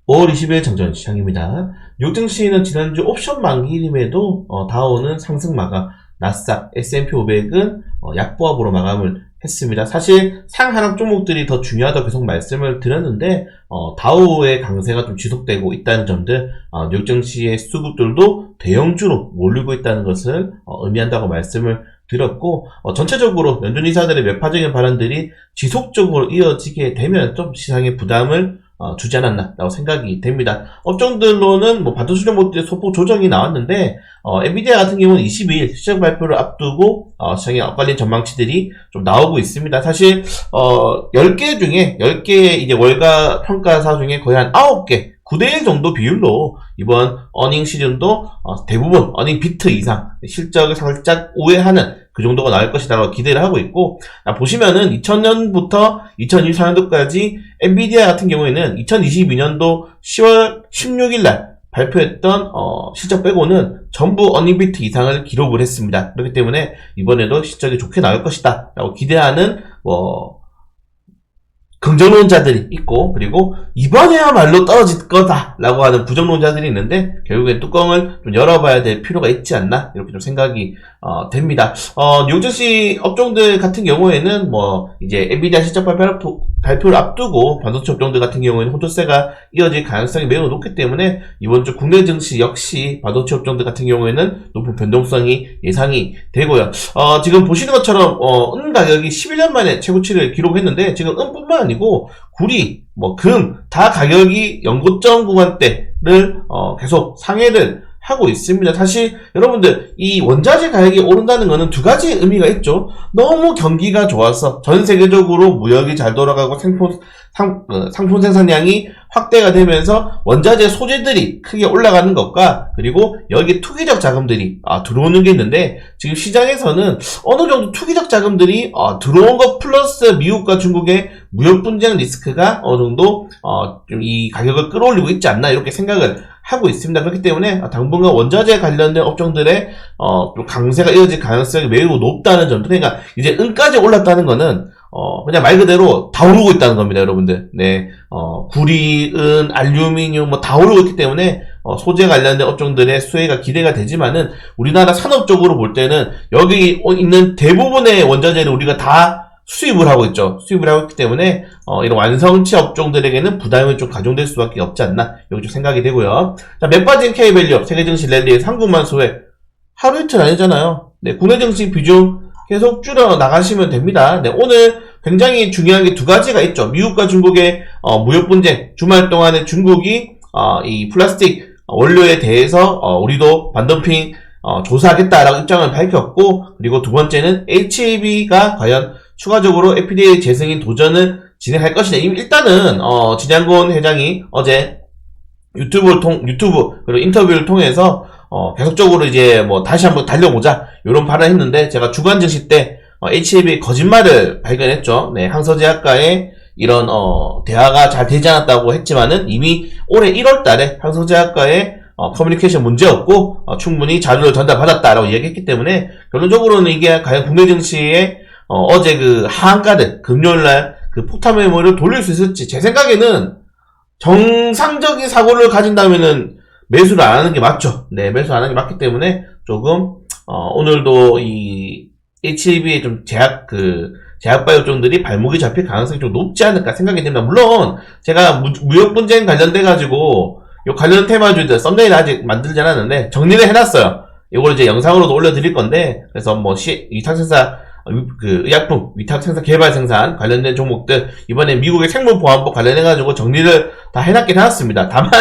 5월 20일 정전 시장입니다. 뉴욕 증시는 지난주 옵션 만기임에도 다우는 상승 마감, 나스닥, S&P 500은 약보합으로 마감을 했습니다. 사실 상하락 종목들이 더 중요하다고 계속 말씀을 드렸는데 다우의 강세가 좀 지속되고 있다는 점들, 뉴욕 증시의 수급들도 대형주로 몰리고 있다는 것을 의미한다고 말씀을 드렸고, 전체적으로 연준 이사들의 매파적인 발언들이 지속적으로 이어지게 되면 좀 시장에 부담을 주지 않았나라고 생각이 됩니다. 업종들로는 반도체 종목들의 소폭 조정이 나왔는데, 엔비디아 같은 경우는 22일 시장 발표를 앞두고 시장에 엇갈린 전망치들이 좀 나오고 있습니다. 사실 10개 중에 10개의 이제 월가 평가사 중에 거의 한 9개 9대1 정도 비율로 이번 어닝 시즌도 대부분 어닝 비트 이상 실적을 살짝 우회하는 그 정도가 나올 것이라고 기대를 하고 있고, 보시면은 2000년부터 2024년도까지 엔비디아 같은 경우에는 2022년도 10월 16일 날 발표했던 실적 빼고는 전부 어닝비트 이상을 기록을 했습니다. 그렇기 때문에 이번에도 실적이 좋게 나올 것이다 라고 기대하는 긍정론자들이 있고, 그리고 이번에야말로 떨어질 거다라고 하는 부정론자들이 있는데, 결국엔 뚜껑을 좀 열어봐야 될 필요가 있지 않나 이렇게 좀 생각이 됩니다. 뉴욕 증시 업종들 같은 경우에는 이제 엔비디아 실적 발표를 앞두고 반도체 업종들 같은 경우에는 혼조세가 이어질 가능성이 매우 높기 때문에 이번 주 국내 증시 역시 반도체 업종들 같은 경우에는 높은 변동성이 예상이 되고요. 지금 보시는 것처럼 은 가격이 11년 만에 최고치를 기록했는데, 지금 은뿐만 아니고 구리, 금 다 가격이 연고점 구간대를 계속 상회를 하고 있습니다. 사실 여러분들 이 원자재 가격이 오른다는 것은 두 가지 의미가 있죠. 너무 경기가 좋아서 전 세계적으로 무역이 잘 돌아가고 상품 생산량이 확대가 되면서 원자재 소재들이 크게 올라가는 것과, 그리고 여기 투기적 자금들이 들어오는 게 있는데, 지금 시장에서는 어느 정도 투기적 자금들이 들어온 것 플러스 미국과 중국의 무역 분쟁 리스크가 어느 정도 좀 이 가격을 끌어올리고 있지 않나 이렇게 생각을 하고 있습니다. 그렇기 때문에 당분간 원자재 관련된 업종들의 강세가 이어질 가능성이 매우 높다는 점. 그러니까 이제 은까지 올랐다는 거는 그냥 말 그대로 다 오르고 있다는 겁니다, 여러분들. 네, 구리, 은, 알루미늄 다 오르고 있기 때문에 소재 관련된 업종들의 수혜가 기대가 되지만은, 우리나라 산업적으로 볼 때는 여기 있는 대부분의 원자재를 우리가 다 수입을 하고 있죠. 수입을 하고 있기 때문에 이런 완성체 업종들에게는 부담이 좀 가중될 수밖에 없지 않나 여기 좀 생각이 되고요. 자, 맥빠진 K밸류 세계증시 랠리에서 한국만 소외 하루 이틀 아니잖아요. 네, 국내 증시 비중 계속 줄여 나가시면 됩니다. 네, 오늘 굉장히 중요한 게 두 가지가 있죠. 미국과 중국의 무역 분쟁, 주말 동안에 중국이 이 플라스틱 원료에 대해서 우리도 반덤핑 조사하겠다라고 입장을 밝혔고, 그리고 두 번째는 HAB가 과연 추가적으로 FDA 재승인 도전을 진행할 것이냐. 일단은 진양곤 회장이 어제 유튜브 그리고 인터뷰를 통해서 계속적으로 이제 다시 한번 달려보자 이런 발언을 했는데, 제가 주간 증시 때 HAB 거짓말을 발견했죠. 네, 항서제약과의 이런 대화가 잘 되지 않았다고 했지만은 이미 올해 1월달에 항서제약과의 커뮤니케이션 문제였고 충분히 자료를 전달받았다라고 이야기했기 때문에, 결론적으로는 이게 과연 국내 증시에 어제 그 하한가를 금요일날 그 폭탄 메모를 돌릴 수 있을지, 제 생각에는 정상적인 사고를 가진다면은 매수를 안 하는 게 맞죠. 네, 매수 안 하는 게 맞기 때문에 조금 오늘도 이 HAB의 좀 제약바이오 업종들이 발목이 잡힐 가능성이 좀 높지 않을까 생각이 됩니다. 물론 제가 무역 분쟁 관련돼 가지고 요 관련 테마주들 썸네일 아직 만들지 않았는데 정리를 해놨어요. 이걸 이제 영상으로도 올려드릴 건데, 그래서 위탁생사 의약품, 위탁 생산, 개발 생산 관련된 종목들, 이번에 미국의 생물보안법 관련해가지고 정리를 다 해놨긴 해놨습니다. 다만,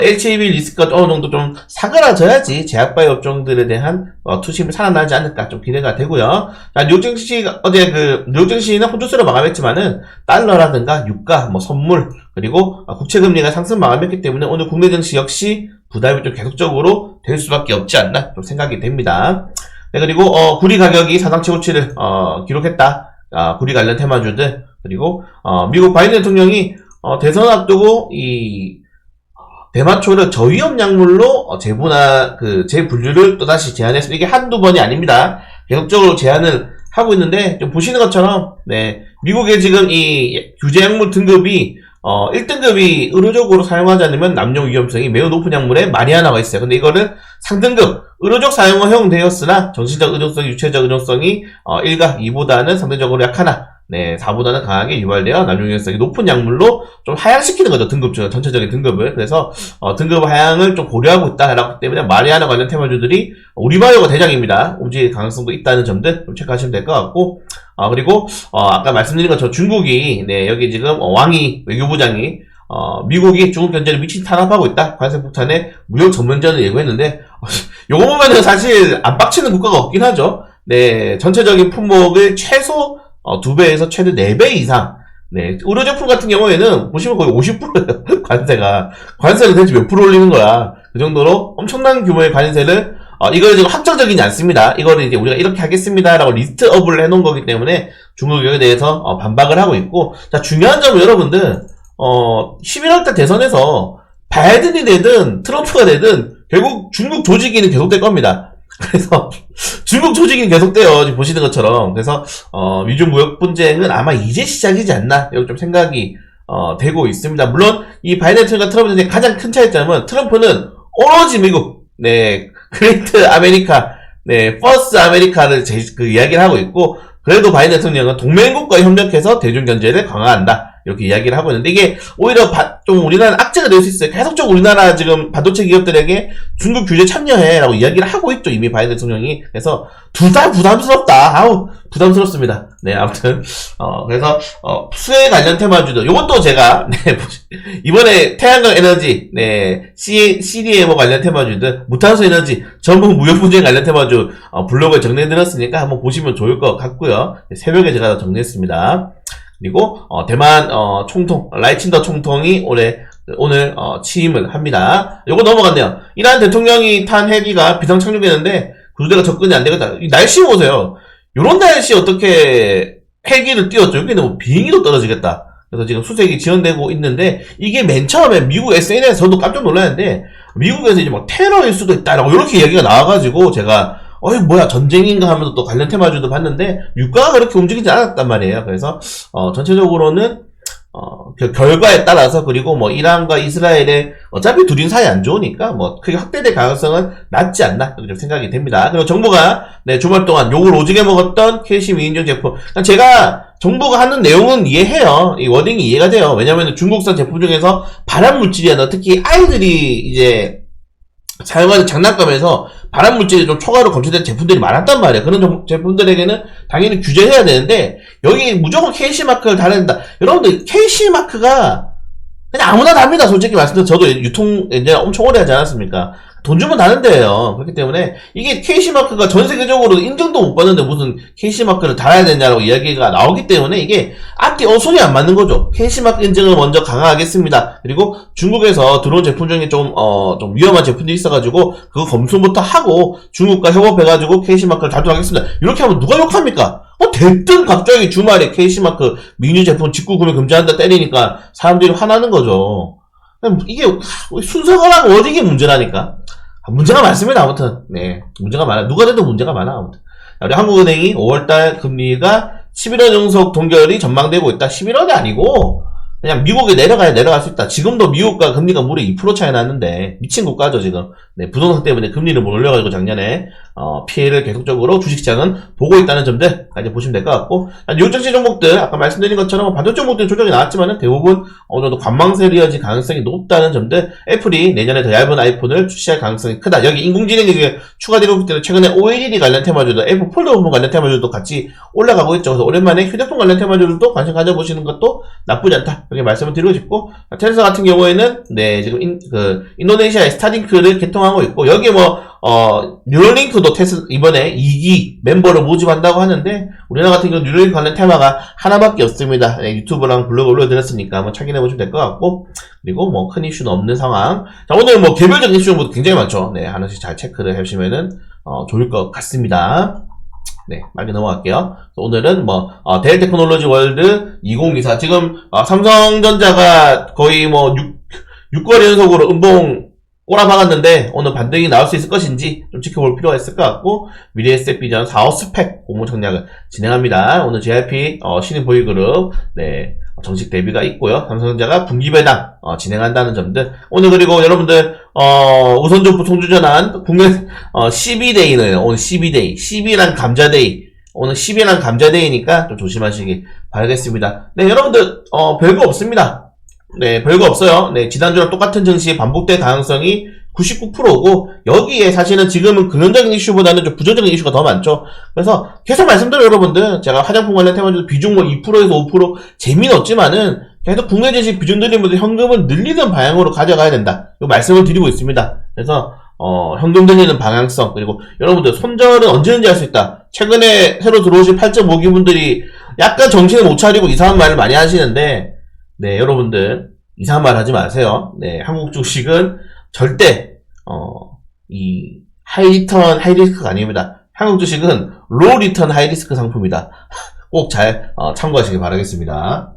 HAB 리스크가 어느 정도 좀 사그라져야지 제약바이오 업종들에 대한 투심이 살아나지 않을까 좀 기대가 되고요. 자, 뉴욕 증시, 어제 뉴욕 증시는 혼조세로 마감했지만은, 달러라든가 유가, 선물, 그리고 국채금리가 상승 마감했기 때문에 오늘 국내 증시 역시 부담이 좀 계속적으로 될 수밖에 없지 않나 좀 생각이 됩니다. 네, 그리고 구리 가격이 사상 최고치를 기록했다. 구리 관련 테마주들, 그리고 미국 바이든 대통령이 대선 앞두고 이 대마초를 저위험 약물로 재분류를 또다시 제안했습니다. 이게 한두 번이 아닙니다. 계속적으로 제안을 하고 있는데, 좀 보시는 것처럼, 네, 미국의 지금 이 규제 약물 등급이 1등급이 의료적으로 사용하지 않으면 남용 위험성이 매우 높은 약물에 마리아나가 있어요. 근데 이거를 상등급, 의료적 사용은 허용되었으나 정신적 의존성, 유체적 의존성이 1과 2보다는 상대적으로 약하나 4보다는 강하게 유발되어 남용 위험성이 높은 약물로 좀 하향시키는 거죠. 등급 중 전체적인 등급을. 그래서 등급 하향을 좀 고려하고 있다라고 때문에 마리아나 관련 테마주들이 우리 바이오가 대장입니다. 움직일 가능성도 있다는 점들 좀 체크하시면 될 것 같고, 그리고 아까 말씀드린 것처럼 중국이 여기 지금 왕이 외교부장이 미국이 중국 경제를 미친 탄압하고 있다. 관세 폭탄에 무역 전면전을 예고했는데 요거 보면은 사실 안 빡치는 국가가 없긴 하죠. 전체적인 품목을 최소 2배에서 최대 4배 이상. 의료제품 같은 경우에는 보시면 거의 50%예요. 관세가. 관세를 대체 몇 프로 올리는 거야. 그 정도로 엄청난 규모의 관세를 이걸 지금 확정적이지 않습니다. 이거를 이제 우리가 이렇게 하겠습니다라고 리스트업을 해놓은 거기 때문에 중국에 대해서 반박을 하고 있고, 자, 중요한 점은 여러분들 11월달 대선에서 바이든이 되든 트럼프가 되든 결국 중국 조직위는 계속될 겁니다. 그래서 중국 조직위는 계속돼요. 지금 보시는 것처럼. 그래서 미중 무역 분쟁은 아마 이제 시작이지 않나 이렇게 좀 생각이 되고 있습니다. 물론 이 바이든과 트럼프의 가장 큰 차이점은 트럼프는 오로지 미국, 그레이트 아메리카, 퍼스트 아메리카를 이야기를 하고 있고, 그래도 바이든 대통령은 동맹국과 협력해서 대중 경제를 강화한다. 이렇게 이야기를 하고 있는데, 이게 오히려 좀 우리나라는 악재가 될 수 있어요. 계속적으로 우리나라 지금 반도체 기업들에게 중국 규제 참여해라고 이야기를 하고 있죠. 이미 바이든 대통령이. 그래서 둘 다 부담스럽다. 부담스럽습니다. 아무튼 그래서 수혜 관련 테마주도 요것도 제가 이번에 태양광 에너지, CDMO 관련 테마주들, 무탄소 에너지, 전부 무역 분쟁 관련 테마주 블로그에 정리해드렸으니까 한번 보시면 좋을 것 같고요. 새벽에 제가 정리했습니다. 그리고 대만 총통 라이친더 총통이 오늘 취임을 합니다. 요거 넘어갔네요. 이란 대통령이 탄 헬기가 비상 착륙했는데 구조대가 접근이 안 되겠다. 이 날씨 보세요. 요런 날씨 어떻게 헬기를 띄웠죠? 여기는 뭐 비행기도 떨어지겠다. 그래서 지금 수색이 지연되고 있는데, 이게 맨 처음에 미국 SNS에서 저도 깜짝 놀랐는데, 미국에서 이제 뭐 테러일 수도 있다라고 이렇게 얘기가 나와가지고 제가 뭐야 전쟁인가 하면서 또 관련 테마주도 봤는데 유가가 그렇게 움직이지 않았단 말이에요. 그래서 전체적으로는 결과에 따라서, 그리고 뭐 이란과 이스라엘의 어차피 둘인 사이 안 좋으니까 뭐 크게 확대될 가능성은 낮지 않나 이렇게 좀 생각이 됩니다. 그리고 정부가 주말 동안 욕을 오지게 먹었던 KC 미인종 제품, 제가 정부가 하는 내용은 이해해요. 이 워딩이 이해가 돼요. 왜냐면 중국산 제품 중에서 발암물질이나 특히 아이들이 이제 사용하는 장난감에서 발암물질이 좀 초과로 검출된 제품들이 많았단 말이에요. 그런 제품들에게는 당연히 규제해야 되는데, 여기 무조건 KC마크를 달아야 된다. 여러분들, KC마크가 그냥 아무나 답니다. 솔직히 말씀드려서 저도 유통 이제 엄청 오래 하지 않았습니까? 돈 주면 다는 데예요. 그렇기 때문에 이게 KC마크가 전 세계적으로 인정도 못 받는데 무슨 KC마크를 달아야 되냐라고 이야기가 나오기 때문에 이게 앞뒤 어순이 안 맞는 거죠. KC마크 인증을 먼저 강화하겠습니다. 그리고 중국에서 들어온 제품 중에 좀 위험한 제품들이 있어가지고 그거 검수부터 하고 중국과 협업해가지고 KC마크를 달도하겠습니다. 이렇게 하면 누가 욕합니까? 대뜸 갑자기 주말에 KC마크 미니 제품 직구 구매 금지한다 때리니까 사람들이 화나는 거죠. 이게 순서가랑 워딩이 문제라니까. 문제가 많습니다. 아무튼 문제가 많아. 누가 돼도 문제가 많아. 아무튼 우리 한국은행이 5월달 금리가 11월 연속 동결이 전망되고 있다. 11월이 아니고 그냥 미국에 내려갈 수 있다. 지금도 미국과 금리가 무려 2% 차이 났는데 미친 국가죠 지금. 부동산 때문에 금리를 못 올려가지고 작년에 피해를 계속적으로 주식시장은 보고 있다는 점들까지 보시면 될 것 같고, 요정시 종목들 아까 말씀드린 것처럼 반도체 종목들 조정이 나왔지만은 대부분 어느 정도 관망세로 이어질 가능성이 높다는 점들. 애플이 내년에 더 얇은 아이폰을 출시할 가능성이 크다. 여기 인공지능이 추가되고 있기 때문에 최근에 OLED 관련 테마주도, 애플 폴더 부분 관련 테마주도 같이 올라가고 있죠. 그래서 오랜만에 휴대폰 관련 테마주들도 관심 가져보시는 것도 나쁘지 않다. 이렇게 말씀을 드리고 싶고, 테슬라 같은 경우에는 지금 인도네시아의 스타링크를 개통하고 있고, 여기에 뉴럴링크도 이번에 2기 멤버를 모집한다고 하는데, 우리나라 같은 경우 뉴럴링크 관련 테마가 하나밖에 없습니다. 유튜브랑 블로그 올려드렸으니까 한번 확인해보시면 될 것 같고, 그리고 큰 이슈는 없는 상황. 자, 오늘 개별적인 이슈도 굉장히 많죠. 하나씩 잘 체크를 해주시면은 좋을 것 같습니다. 빨리 넘어갈게요. 오늘은 데일 테크놀로지 월드 2024. 지금, 삼성전자가 거의 6거리 연속으로 음봉 꼬라박았는데, 오늘 반등이 나올 수 있을 것인지 좀 지켜볼 필요가 있을 것 같고, 미래에셋비전 4호 스펙 공모 청약을 진행합니다. 오늘 JYP, 신인 보이그룹, 정식 대비가 있고요. 삼성전자가 분기 배당 진행한다는 점들. 오늘 그리고 여러분들 우선정부 통주전환 국내 12데이는 오늘 12데이, 12란 감자데이. 오늘 10이란 감자데이니까 좀 조심하시기 바라겠습니다. 네, 여러분들 별거 없습니다. 네, 별거 없어요. 네, 지난주랑 똑같은 증시 반복될 가능성이 99%고 여기에 사실은 지금은 긍정적인 이슈보다는 좀 부정적인 이슈가 더 많죠. 그래서 계속 말씀드려요, 여러분들. 제가 화장품 관련 테마주도 비중 뭐 2%에서 5% 재미는 없지만은 계속 국내 증시 비중 늘리면서 현금을 늘리는 방향으로 가져가야 된다. 이 말씀을 드리고 있습니다. 그래서 현금 늘리는 방향성, 그리고 여러분들 손절은 언제든지 할 수 있다. 최근에 새로 들어오신 8.5기 분들이 약간 정신을 못 차리고 이상한 말을 많이 하시는데, 네, 여러분들 이상한 말 하지 마세요. 네, 한국 주식은 절대 이 하이 리턴 하이 리스크가 아닙니다. 한국 주식은 로 리턴 하이 리스크 상품이다. 꼭 잘 참고하시기 바라겠습니다.